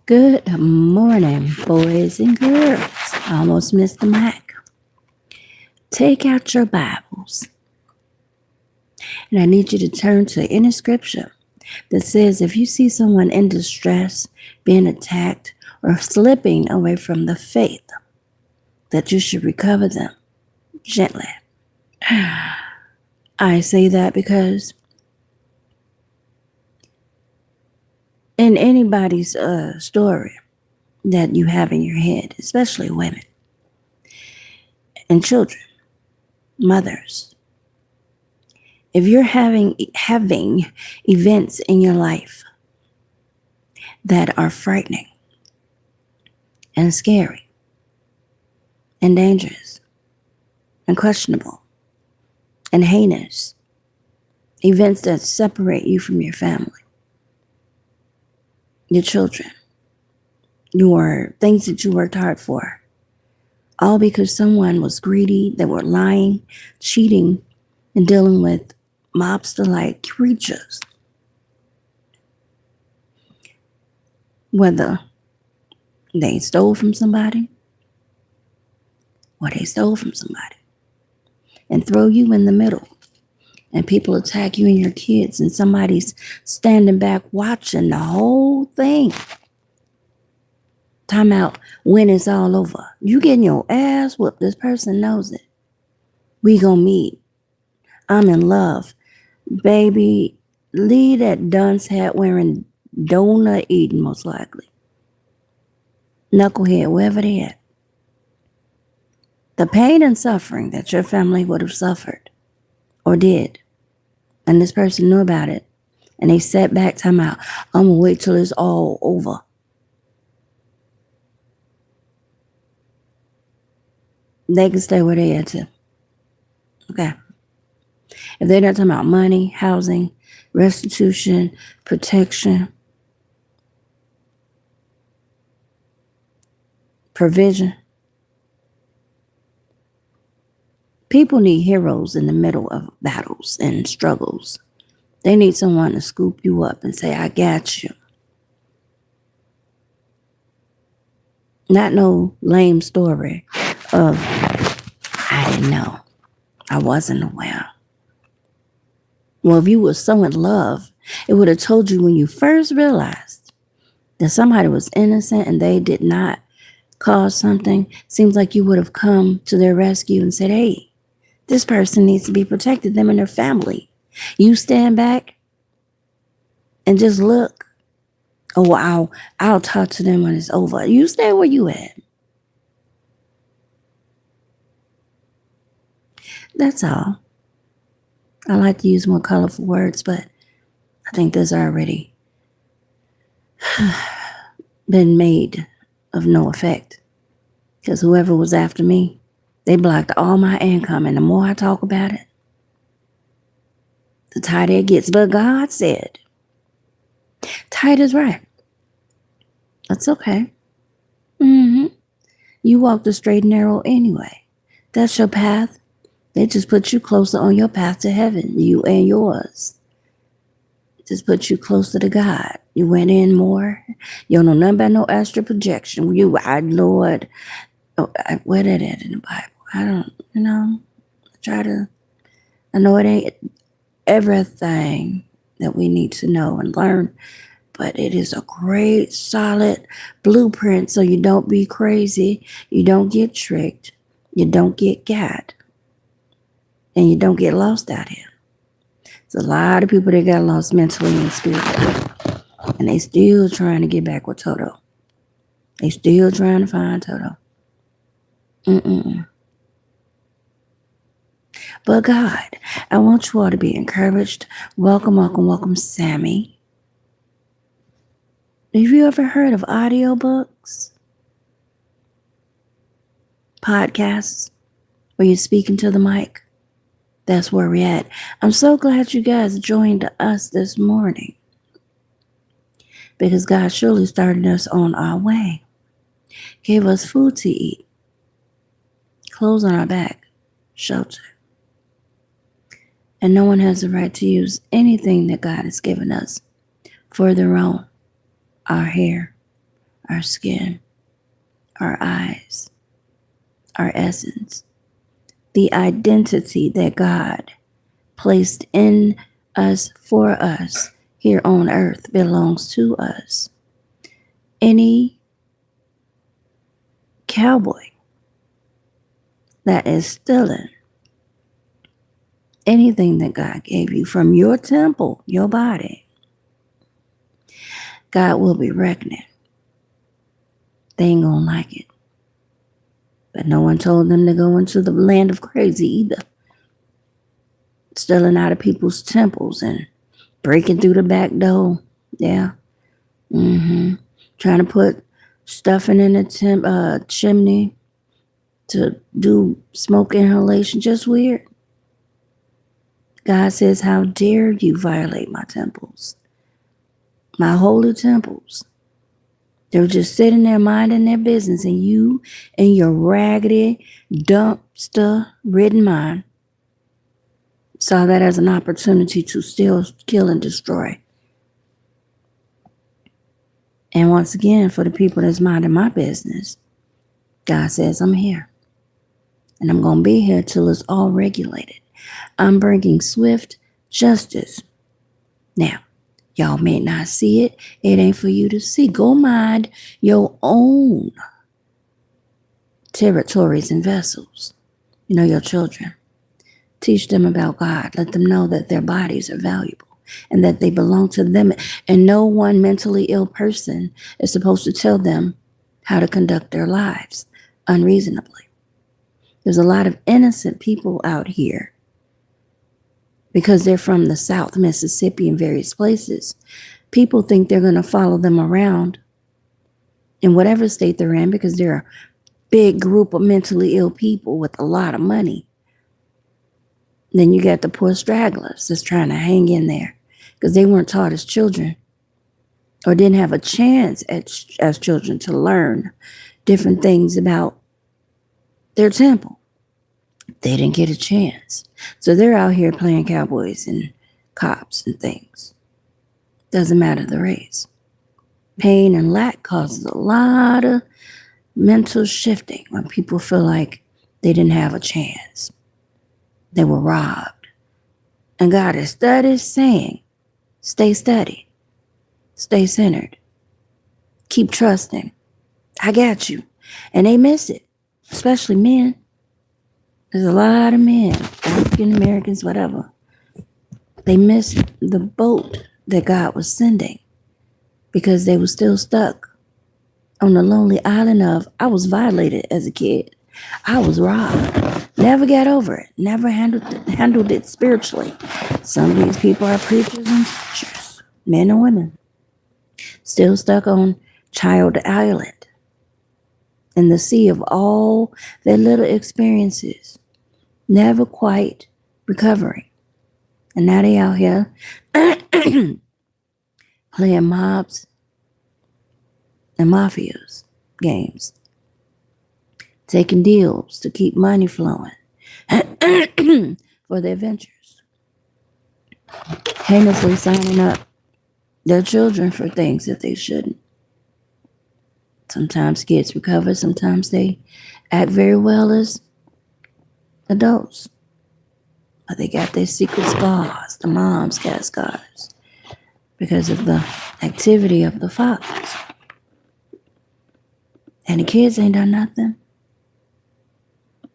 Good morning, boys and girls. I almost missed the mic. Take out your Bibles, and I need you to turn to any scripture that says if you see someone in distress, being attacked, or slipping away from the faith, that you should recover them gently. I say that because in anybody's story that you have in your head, especially women and children, mothers, if you're having events in your life that are frightening and scary and dangerous and questionable and heinous, events that separate you from your family, your children, your things that you worked hard for, all because someone was greedy, they were lying, cheating, and dealing with mobster-like creatures. Whether they stole from somebody or they stole from somebody, and throw you in the middle, and people attack you and your kids, and somebody's standing back watching the whole thing. Time out when it's all over. You getting your ass whooped. This person knows it. We gonna meet. I'm in love. Baby, leave that dunce hat wearing, donut eating, most likely. Knucklehead, wherever they at. The pain and suffering that your family would have suffered or did, and this person knew about it, and they sat back, time out. I'm gonna wait till it's all over. They can stay where they at too. Okay. If they're not talking about money, housing, restitution, protection, provision. People need heroes in the middle of battles and struggles. They need someone to scoop you up and say, I got you. Not no lame story of, I didn't know. I wasn't aware. Well, if you were so in love, it would have told you when you first realized that somebody was innocent and they did not cause something. Seems like you would have come to their rescue and said, hey, this person needs to be protected, them and their family. You stand back and just look. Oh, I'll talk to them when it's over. You stay where you at. That's all. I like to use more colorful words, but I think there's already been made of no effect. Because whoever was after me, they blocked all my income. And the more I talk about it, the tighter it gets. But God said, tight is right. That's okay. You walk the straight and narrow anyway. That's your path. They just put you closer on your path to heaven, you and yours. Just put you closer to God. You went in more. You don't know nothing about no astral projection. Lord, where did it in the Bible? I don't, I know it ain't everything that we need to know and learn, but it is a great, solid blueprint so you don't be crazy, you don't get tricked, you don't get got, and you don't get lost out here. There's a lot of people that got lost mentally and spiritually, and they still trying to get back with Toto. They still trying to find Toto. But God, I want you all to be encouraged. Welcome, Sammy. Have you ever heard of audiobooks? Podcasts where you're speaking to the mic? That's where we're at. I'm so glad you guys joined us this morning, because God surely started us on our way. Gave us food to eat, clothes on our back, shelter. And no one has the right to use anything that God has given us for their own. Our hair, our skin, our eyes, our essence. The identity that God placed in us for us here on earth belongs to us. Any cowboy that is stealing anything that God gave you from your temple, your body, God will be reckoning. They ain't gonna like it. But no one told them to go into the land of crazy either. Stealing out of people's temples and breaking through the back door. Yeah. Trying to put stuffing in the chimney to do smoke inhalation. Just weird. God says, how dare you violate my temples? My holy temples. They were just sitting there minding their business, and you and your raggedy, dumpster-ridden mind saw that as an opportunity to steal, kill, and destroy. And once again, for the people that's minding my business, God says, I'm here. And I'm going to be here till it's all regulated. I'm bringing swift justice. Now, y'all may not see it. It ain't for you to see. Go mind your own territories and vessels. You know, your children. Teach them about God. Let them know that their bodies are valuable and that they belong to them. And no one mentally ill person is supposed to tell them how to conduct their lives unreasonably. There's a lot of innocent people out here because they're from the South, Mississippi, and various places. People think they're going to follow them around in whatever state they're in because they're a big group of mentally ill people with a lot of money. Then you got the poor stragglers that's trying to hang in there because they weren't taught as children or didn't have a chance as children to learn different things about their temple. They didn't get a chance. So they're out here playing cowboys and cops and things. Doesn't matter the race. Pain and lack causes a lot of mental shifting when people feel like they didn't have a chance. They were robbed. And God is steady saying, stay steady. Stay centered. Keep trusting. I got you. And they miss it, especially men. There's a lot of men, African Americans, whatever. They missed the boat that God was sending because they were still stuck on the lonely island of, I was violated as a kid. I was robbed. Never got over it. Never handled it spiritually. Some of these people are preachers and teachers, men and women, still stuck on Child Island in the sea of all their little experiences, never quite recovering. And now they out here playing mobs and mafias games, taking deals to keep money flowing for their ventures, heinously signing up their children for things that they shouldn't. Sometimes kids recover, sometimes they act very well as adults, but they got their secret scars. The moms got scars because of the activity of the fathers. And the kids ain't done nothing.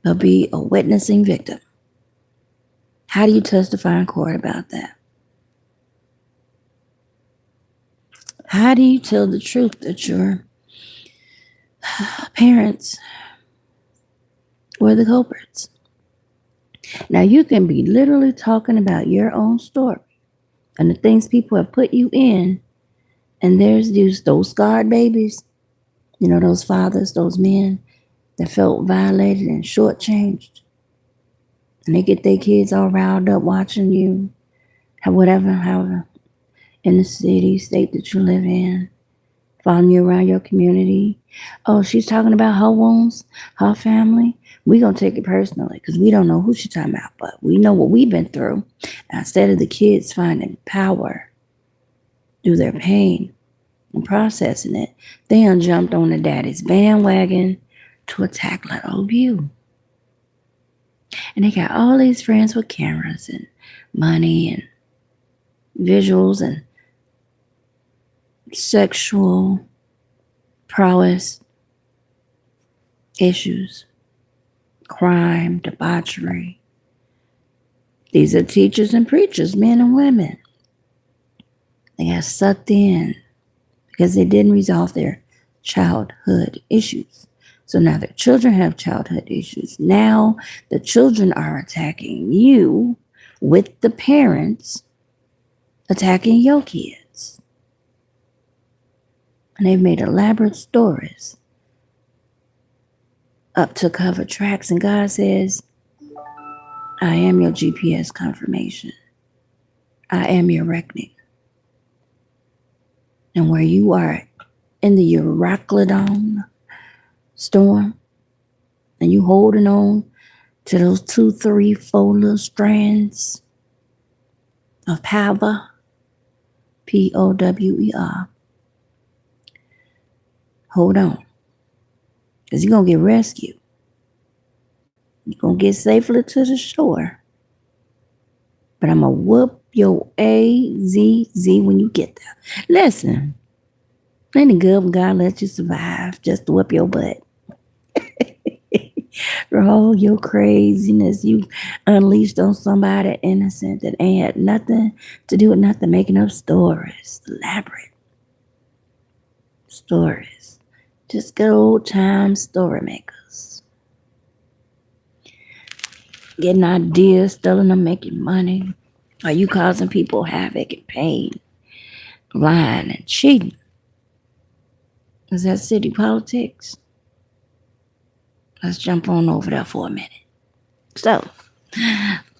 They'll be a witnessing victim. How do you testify in court about that? How do you tell the truth that your parents were the culprits? Now, you can be literally talking about your own story and the things people have put you in, and there's those scarred babies, you know, those fathers, those men that felt violated and shortchanged. And they get their kids all riled up watching you, however, in the city, state that you live in, following you around your community. Oh, she's talking about her wounds, her family. We're going to take it personally because we don't know who she's talking about, but we know what we've been through. Instead of the kids finding power through their pain, and processing it, they done jumped on the daddy's bandwagon to attack little you. And they got all these friends with cameras and money and visuals and sexual prowess issues, crime, debauchery. These are teachers and preachers, men and women. They got sucked in because they didn't resolve their childhood issues. So now their children have childhood issues. Now the children are attacking you with the parents attacking your kids. And they've made elaborate stories up to cover tracks. And God says, I am your GPS confirmation. I am your reckoning. And where you are in the 𝒟𝒾𝓃𝓄𝓎 storm, and you holding on to those 2, 3, 4 little strands of power, POWER. Hold on, because you're going to get rescued. You're going to get safely to the shore. But I'm going to whoop your AZZ when you get there. Listen, ain't it good when God lets you survive just to whip your butt? For all your craziness you unleashed on somebody innocent that ain't had nothing to do with nothing, making up stories, elaborate stories. Just good old time story makers. Getting ideas, stealing them, making money. Are you causing people havoc and pain? Lying and cheating. Is that city politics? Let's jump on over there for a minute. So,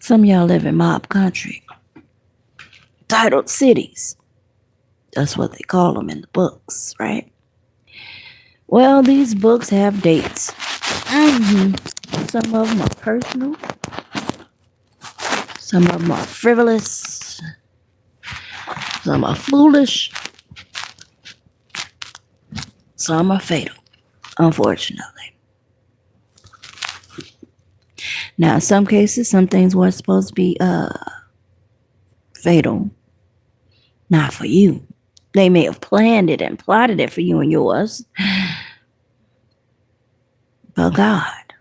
some of y'all live in mob country. Titled cities. That's what they call them in the books, right? Well, these books have dates. Some of them are personal. Some of them are frivolous. Some are foolish. Some are fatal, unfortunately. Now, in some cases, some things weren't supposed to be fatal. Not for you. They may have planned it and plotted it for you and yours. But God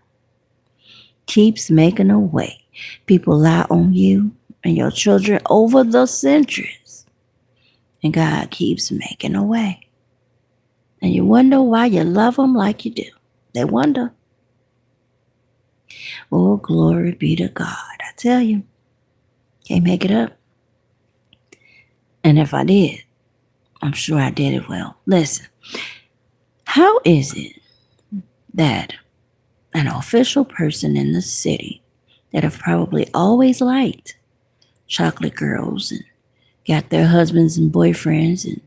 keeps making a way. People lie on you and your children over the centuries. And God keeps making a way. And you wonder why you love them like you do. They wonder. Oh, glory be to God. I tell you, can't make it up. And if I did, I'm sure I did it well. Listen, how is it that an official person in the city that have probably always liked chocolate girls and got their husbands and boyfriends and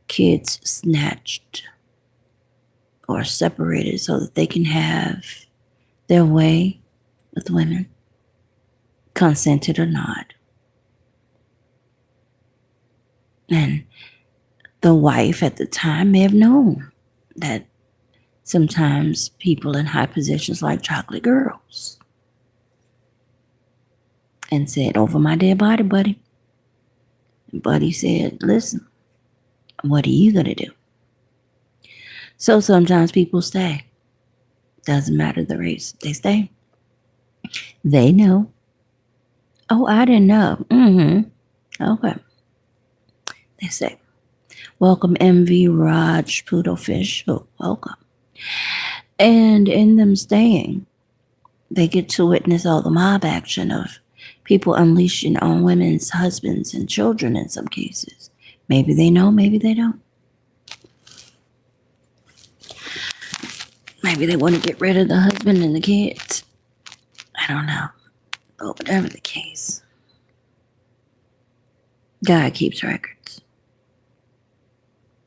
kids snatched or separated so that they can have their way with women, consented or not. And the wife at the time may have known that sometimes people in high positions like chocolate girls. And said, over my dead body, buddy. And buddy said, listen, what are you going to do? So sometimes people stay. Doesn't matter the race. They stay. They know. Oh, I didn't know. Okay. They say, welcome 𝒟𝒾𝓃𝓄𝓎 𝒟𝒾𝓃𝓄𝓎. Welcome. And in them staying, they get to witness all the mob action of people unleashing on women's husbands and children in some cases. Maybe they know, maybe they don't. Maybe they want to get rid of the husband and the kids. I don't know. But whatever the case, God keeps records.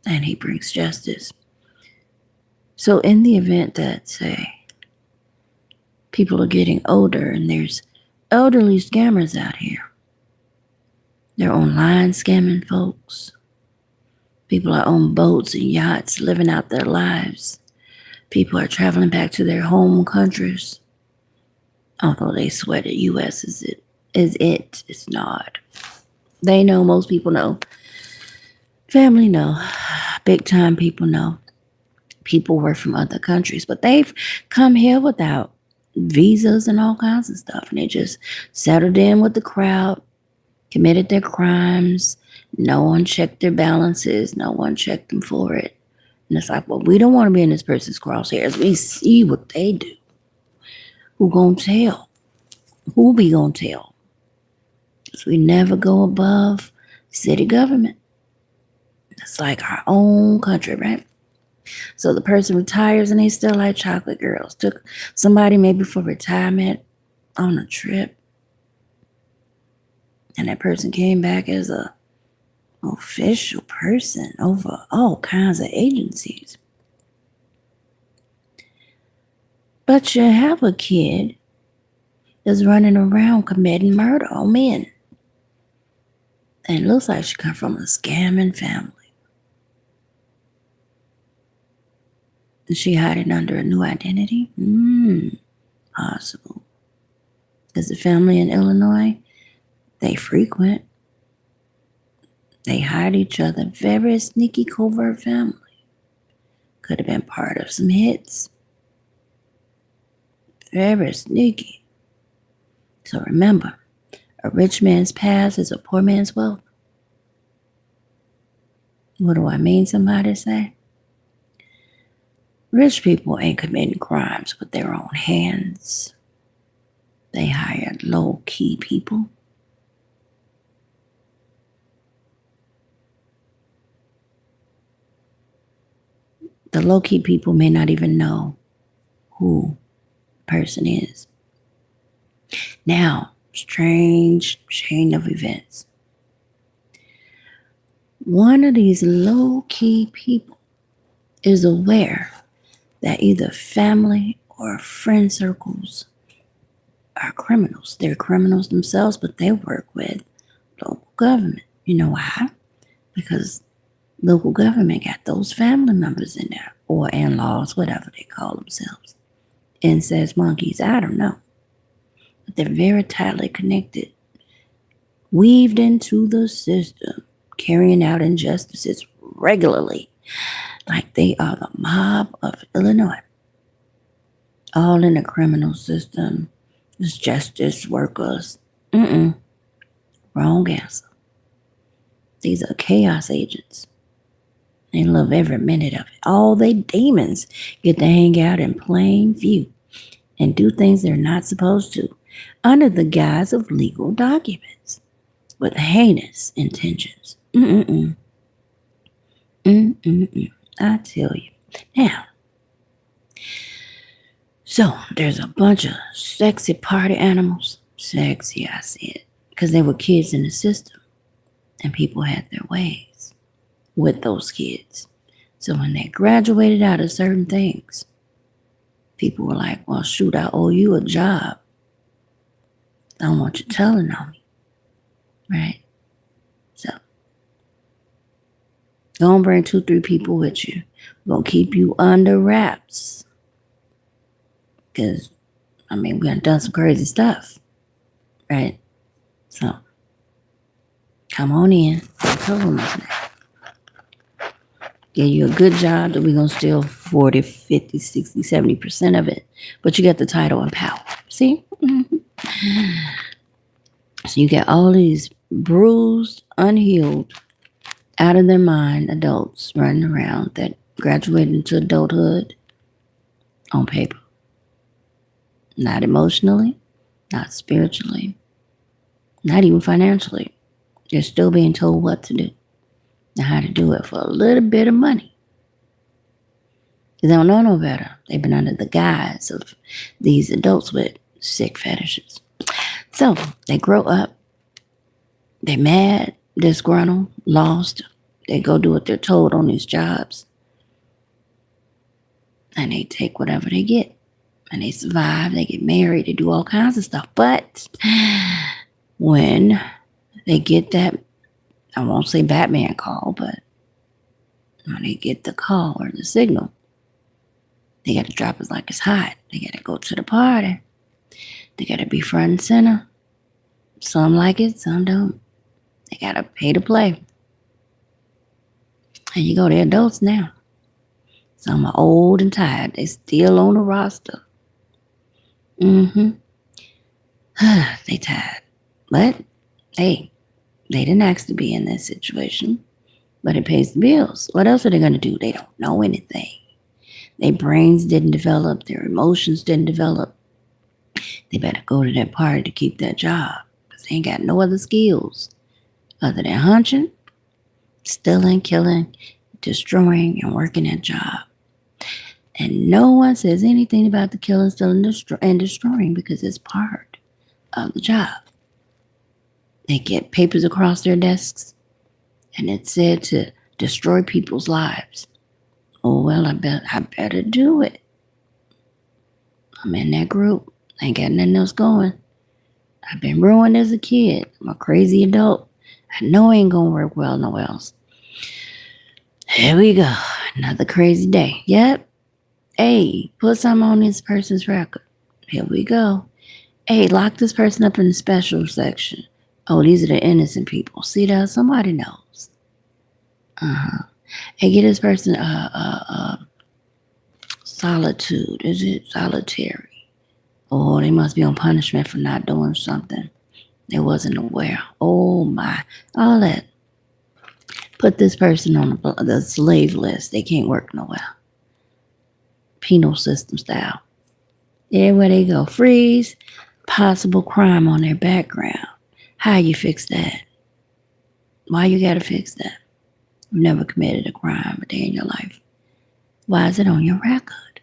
And he brings justice. So in the event that, say, people are getting older and there's elderly scammers out here, they're online scamming folks. People are on boats and yachts living out their lives. People are traveling back to their home countries. Although they swear the U.S. is it. It's not. They know, most people know. Family know. Big time people know. People were from other countries, but they've come here without visas and all kinds of stuff. And they just settled in with the crowd, committed their crimes. No one checked their balances. No one checked them for it. And it's like, well, we don't want to be in this person's crosshairs. We see what they do. Who gonna tell? Who be gonna tell? Because we never go above city government. It's like our own country, right? So the person retires and they still like chocolate girls. Took somebody maybe for retirement on a trip. And that person came back as a official person over all kinds of agencies. But you have a kid that's running around committing murder on men. And it looks like she come from a scamming family. Is she hiding under a new identity? Possible. Because the family in Illinois, they frequent. They hide each other. Very sneaky, covert family. Could have been part of some hits. Very sneaky. So remember, a rich man's past is a poor man's wealth. What do I mean, somebody say? Rich people ain't committing crimes with their own hands. They hired low-key people. The low-key people may not even know who the person is. Now, strange chain of events. One of these low-key people is aware that either family or friend circles are criminals. They're criminals themselves, but they work with local government. You know why? Because local government got those family members in there, or in-laws, whatever they call themselves. Incest monkeys, I don't know. But they're very tightly connected, weaved into the system, carrying out injustices regularly, like they are the mob of Illinois. All in the criminal system. It's justice workers. Wrong answer. These are chaos agents. They love every minute of it. All they demons get to hang out in plain view and do things they're not supposed to under the guise of legal documents with heinous intentions. I tell you. Now, so there's a bunch of sexy party animals. Sexy, I said, because they were kids in the system and people had their ways with those kids. So when they graduated out of certain things, people were like, well, shoot, I owe you a job. I don't want you telling on me. Right? So, don't bring 2-3 people with you. We're going to keep you under wraps. Because, we done some crazy stuff. Right? So, come on in. Tell them that. Give you a good job that we're going to steal 40, 50, 60, 70% of it. But you get the title and power. See? So you get all these bruised, unhealed, out of their mind adults running around that graduated into adulthood on paper. Not emotionally, not spiritually, not even financially. They're still being told what to do and how to do it for a little bit of money. They don't know no better. They've been under the guise of these adults with sick fetishes. So they grow up. They're mad, disgruntled, lost. They go do what they're told on these jobs. And they take whatever they get. And they survive. They get married. They do all kinds of stuff. But when they get that, I won't say Batman call, but when they get the call or the signal, they got to drop it like it's hot. They got to go to the party. They got to be front and center. Some like it, some don't. They got to pay to play. And you go, they're adults now. Some are old and tired. They still on the roster. They tired. But, hey, they didn't ask to be in that situation. But it pays the bills. What else are they going to do? They don't know anything. Their brains didn't develop. Their emotions didn't develop. They better go to that party to keep that job. Because they ain't got no other skills other than hunching, stealing, killing, destroying, and working that job. And no one says anything about the killing, stealing, and destroying because it's part of the job. They get papers across their desks, and it's said to destroy people's lives. Oh, well, I better do it. I'm in that group. I ain't got nothing else going. I've been ruined as a kid. I'm a crazy adult. I know I ain't going to work well nowhere else. Here we go. Another crazy day. Yep. Hey, put something on this person's record. Here we go. Hey, lock this person up in the special section. Oh, these are the innocent people. See that? Somebody knows. Hey, get this person solitude. Is it solitary? Oh, they must be on punishment for not doing something. They wasn't aware. Oh my. All that. Put this person on the slave list. They can't work nowhere. Penal system style. Everywhere they go. Freeze. Possible crime on their background. How you fix that? Why you gotta fix that? You've never committed a crime a day in your life. Why is it on your record?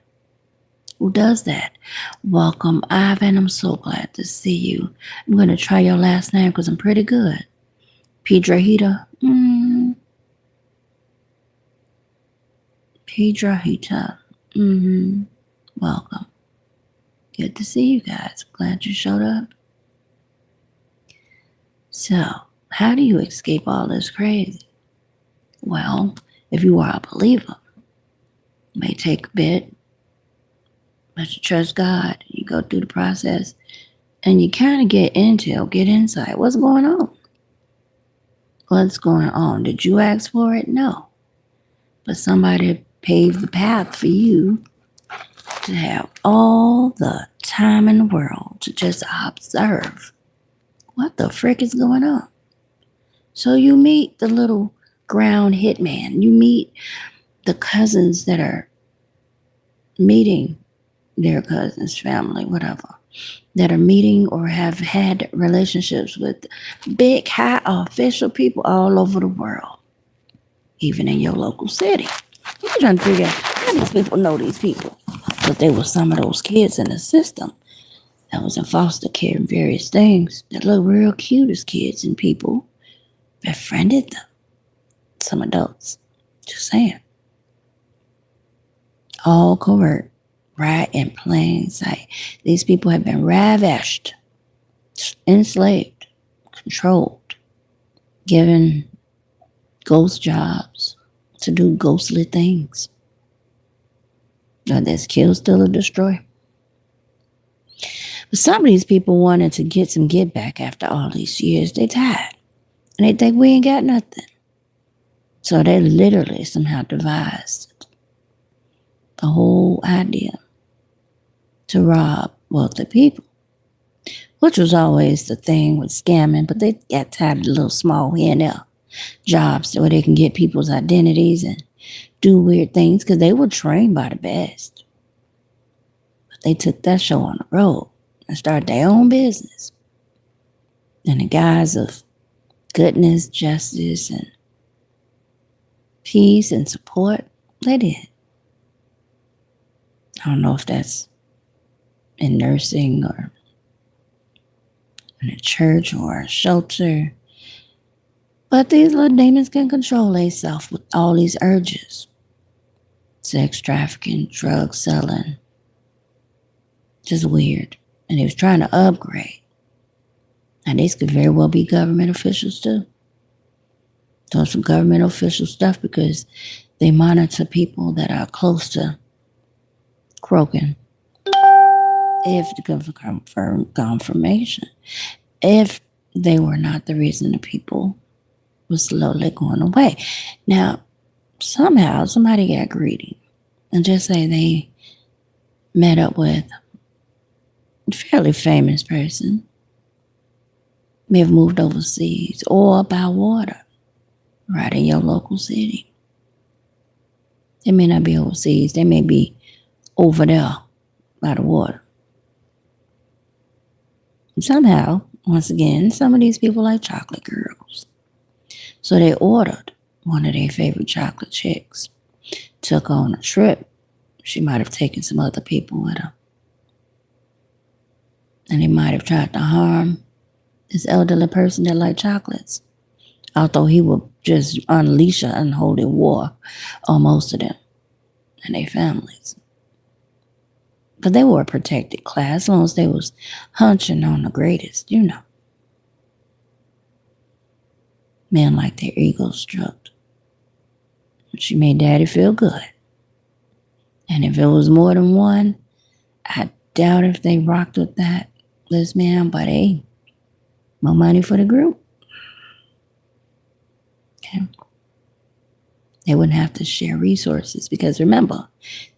Who does that? Welcome, Ivan. I'm so glad to see you. I'm going to try your last name because I'm pretty good. 𝒟𝒾𝓁𝓎. 𝒟𝒾𝓁𝓎. Welcome. Good to see you guys. Glad you showed up. So, how do you escape all this crazy? Well, if you are a believer, it may take a bit, but you trust God. You go through the process, and you kind of get insight. What's going on? What's going on? Did you ask for it? No. But somebody paved the path for you to have all the time in the world to just observe what the frick is going on. So you meet the little ground hitman. You meet the cousins that are meeting their cousins, family, whatever, that are meeting or have had relationships with big, high official people all over the world, even in your local city. You're trying to figure out how these people know these people. But they were some of those kids in the system that was in foster care and various things that look real cute as kids, and people befriended them. Some adults. Just saying. All covert. Right in plain sight. These people have been ravished, enslaved, controlled, given ghost jobs to do ghostly things. That's kill, steal, or destroy. But some of these people wanted to get some get back after all these years. They tired. And they think we ain't got nothing. So they literally somehow devised the whole idea to rob wealthy people, which was always the thing with scamming, but they got tired of the little small here and there jobs where they can get people's identities and do weird things because they were trained by the best. But they took that show on the road and started their own business in the guise of goodness, justice, and peace and support. They did. I don't know if that's in nursing or in a church or a shelter. But these little demons can control themselves with all these urges. Sex trafficking, drug selling. Just weird. And he was trying to upgrade. And these could very well be government officials too. Doing some government official stuff because They monitor people that are close to croaking. If the confirmation, if they were not the reason the people was slowly going away. Now, somehow somebody got greedy and just say they met up with a fairly famous person, may have moved overseas or by water, right in your local city. They may not be overseas. They may be over there by the water. And somehow, once again, some of these people like chocolate girls. So they ordered one of their favorite chocolate chicks, took on a trip. She might have taken some other people with her. And they might have tried to harm this elderly person that liked chocolates, although he would just unleash an unholy war on most of them and their families. But they were a protected class as long as they was hunching on the greatest, you know. Men like their ego stroked. She made daddy feel good. And if it was more than one, I doubt if they rocked with this man, but hey, more money for the group. Okay. They wouldn't have to share resources because remember,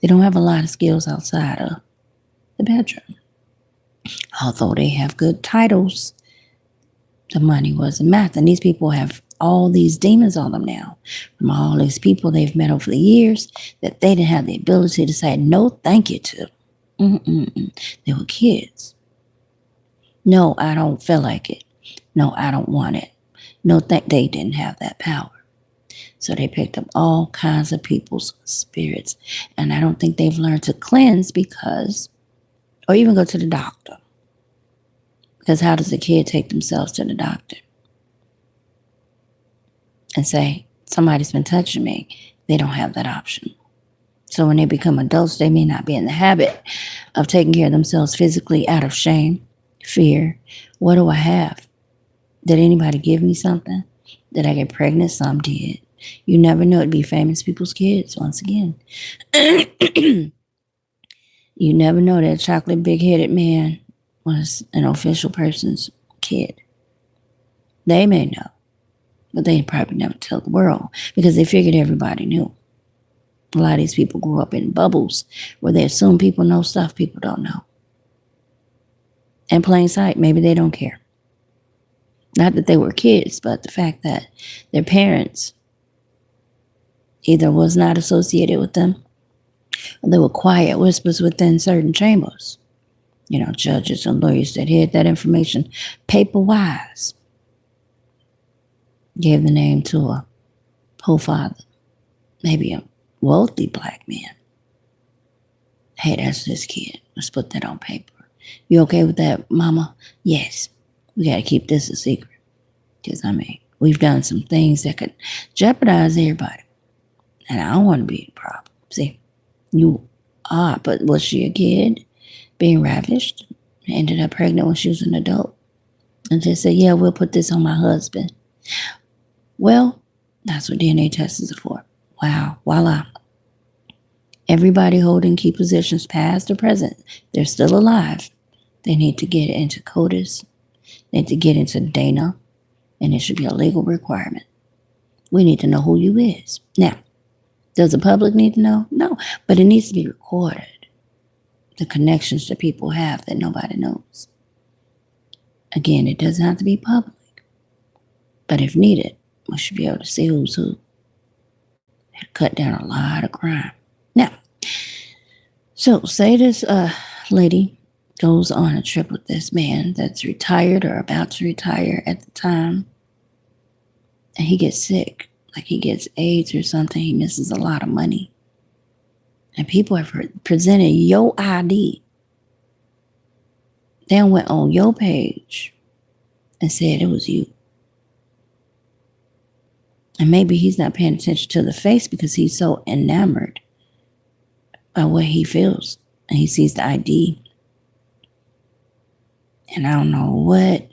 they don't have a lot of skills outside of the bedroom. Although they have good titles, the money wasn't math. And these people have all these demons on them now from all these people they've met over the years that they didn't have the ability to say no thank you to. They were kids. No, I don't feel like it. No, I don't want it. No, they didn't have that power. So they picked up all kinds of people's spirits. And I don't think they've learned to cleanse because, or even go to the doctor. Because how does a kid take themselves to the doctor and say, somebody's been touching me? They don't have that option. So when they become adults, they may not be in the habit of taking care of themselves physically out of shame, fear. What do I have? Did anybody give me something? Did I get pregnant? Some did. You never know. It'd be famous people's kids once again. You never know that chocolate big-headed man was an official person's kid. They may know, but they probably never tell the world because they figured everybody knew. A lot of these people grew up in bubbles where they assume people know stuff people don't know. In plain sight, maybe they don't care. Not that they were kids, but the fact that their parents either was not associated with them or they were quiet whispers within certain chambers. You know, judges and lawyers that hid that information paper-wise. Gave the name to a poor father, maybe a wealthy black man. Hey, that's this kid. Let's put that on paper. You okay with that, mama? Yes. We got to keep this a secret. Because, we've done some things that could jeopardize everybody. And I don't want to be a problem. See, you are, but was she a kid being ravished? Ended up pregnant when she was an adult. And just said, yeah, we'll put this on my husband. Well, that's what DNA tests are for. Wow, voila. Everybody holding key positions past or present, they're still alive. They need to get into CODIS. They need to get into Dana. And it should be a legal requirement. We need to know who you is. Now, does the public need to know? No, but it needs to be recorded. The connections that people have that nobody knows. Again, it doesn't have to be public. But if needed, we should be able to see who's who. And cut down a lot of crime. Now, so say this lady goes on a trip with this man that's retired or about to retire at the time. And he gets sick, like he gets AIDS or something. He misses a lot of money. And people have presented your ID. Then went on your page and said it was you. And maybe he's not paying attention to the face because he's so enamored by what he feels. And he sees the ID. And I don't know what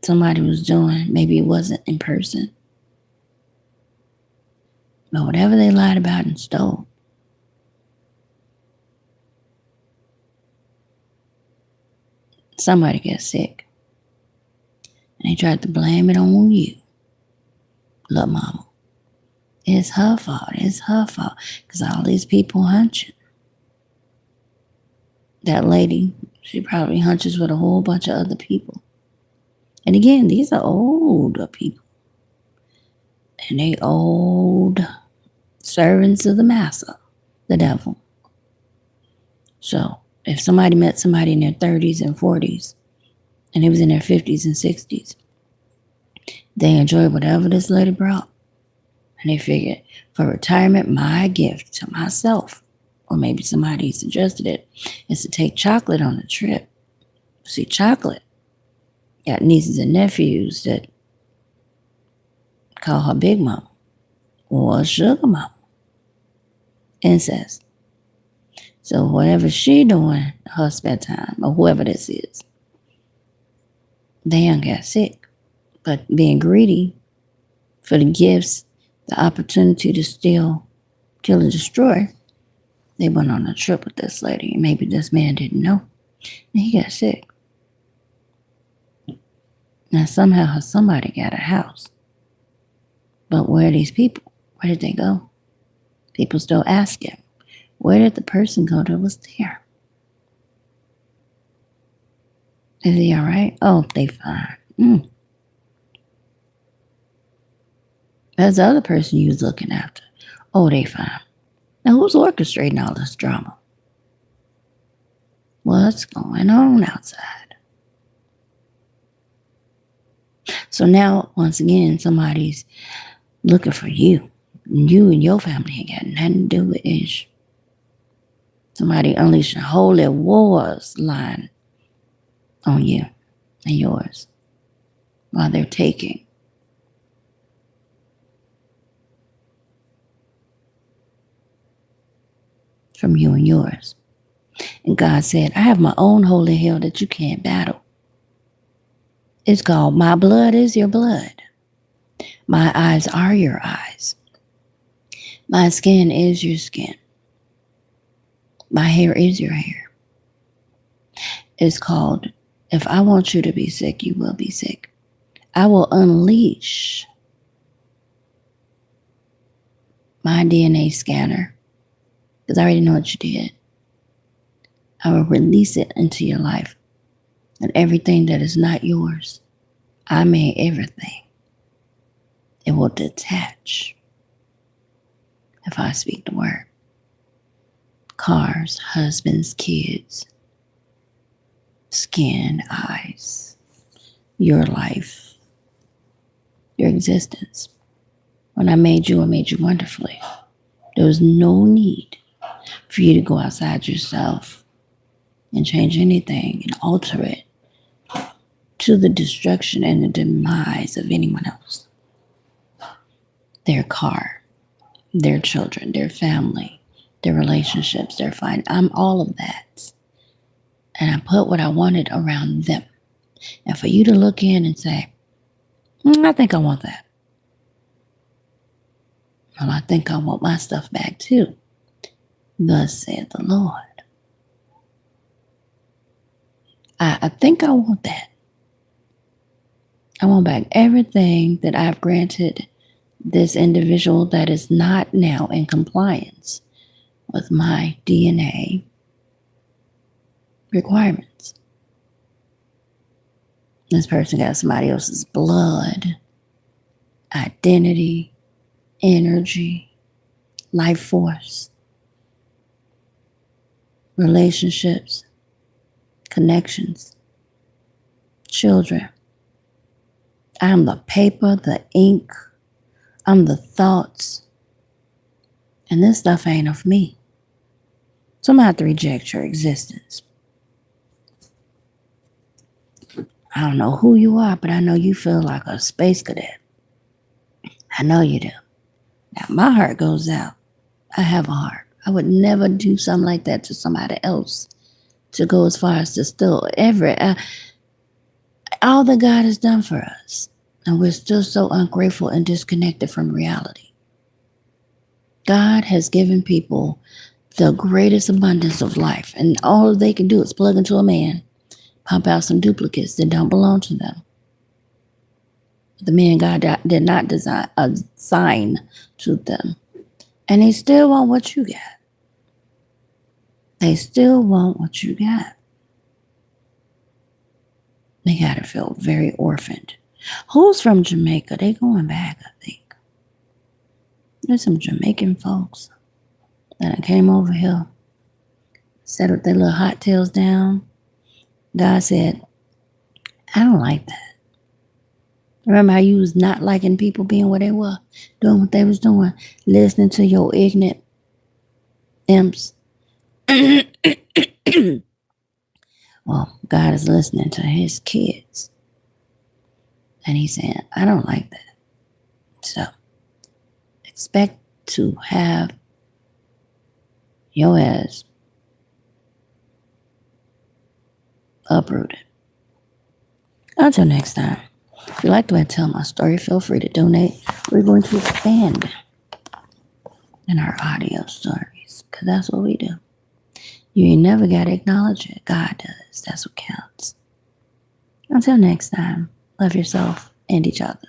somebody was doing. Maybe it wasn't in person. But whatever they lied about and stole, somebody gets sick. And they tried to blame it on you, little mama. It's her fault. It's her fault. Because all these people hunching. That lady, she probably hunches with a whole bunch of other people. And again, these are older people. And they old servants of the master, the devil. So if somebody met somebody in their 30s and 40s, and they was in their 50s and 60s, they enjoyed whatever this lady brought. And they figured, for retirement, my gift to myself, or maybe somebody suggested it, is to take chocolate on a trip. See, chocolate got nieces and nephews that call her Big Mama or Sugar Mama. Incest. So whatever she doing, her spare time, or whoever this is, they ain't got sick. But being greedy for the gifts, the opportunity to steal, kill, and destroy, they went on a trip with this lady. And maybe this man didn't know. And he got sick. Now somehow somebody got a house. But where are these people? Where did they go? People still asking, where did the person go that was there? Is he all right? Oh, they fine. That's the other person you was looking after. Oh, they fine. Now who's orchestrating all this drama? What's going on outside? So now, once again, somebody's looking for you. You and your family ain't got nothing to do with it. Somebody unleashing holy wars line on you and yours while they're taking. From you and yours. And God said, I have my own holy hell that you can't battle. It's called my blood is your blood. My eyes are your eyes. My skin is your skin. My hair is your hair. It's called, if I want you to be sick, you will be sick. I will unleash my DNA scanner, because I already know what you did. I will release it into your life. And everything that is not yours, I made everything. It will detach if I speak the word. Cars, husbands, kids, skin, eyes, your life, your existence. When I made you wonderfully. There was no need for you to go outside yourself and change anything and alter it to the destruction and the demise of anyone else. Their car, their children, their family, their relationships, their fine. I'm all of that. And I put what I wanted around them. And for you to look in and say, I think I want that. Well, I think I want my stuff back too. Thus saith the Lord. I think I want that. I want back everything that I've granted this individual that is not now in compliance with my DNA requirements. This person got somebody else's blood, identity, energy, life force, relationships, connections, children. I'm the paper, the ink, I'm the thoughts, and this stuff ain't of me. So I'm going to have to reject your existence. I don't know who you are, but I know you feel like a space cadet. I know you do. Now, my heart goes out. I have a heart. I would never do something like that to somebody else, to go as far as to steal all that God has done for us. And we're still so ungrateful and disconnected from reality. God has given people the greatest abundance of life, and all they can do is plug into a man, pump out some duplicates that don't belong to them. The man God did not assign to them. And they still want what you got. They still want what you got. They got to feel very orphaned. Who's from Jamaica? They going back, I think. There's some Jamaican folks that came over here, set up their little hot tails down. God said, I don't like that. Remember how you was not liking people being where they were, doing what they was doing, listening to your ignorant imps? Well, God is listening to his kids. And he's saying, I don't like that. So, expect to have your ass uprooted. Until next time. If you like the way I tell my story, feel free to donate. We're going to expand in our audio stories, because that's what we do. You ain't never got to acknowledge it. God does. That's what counts. Until next time, love yourself and each other.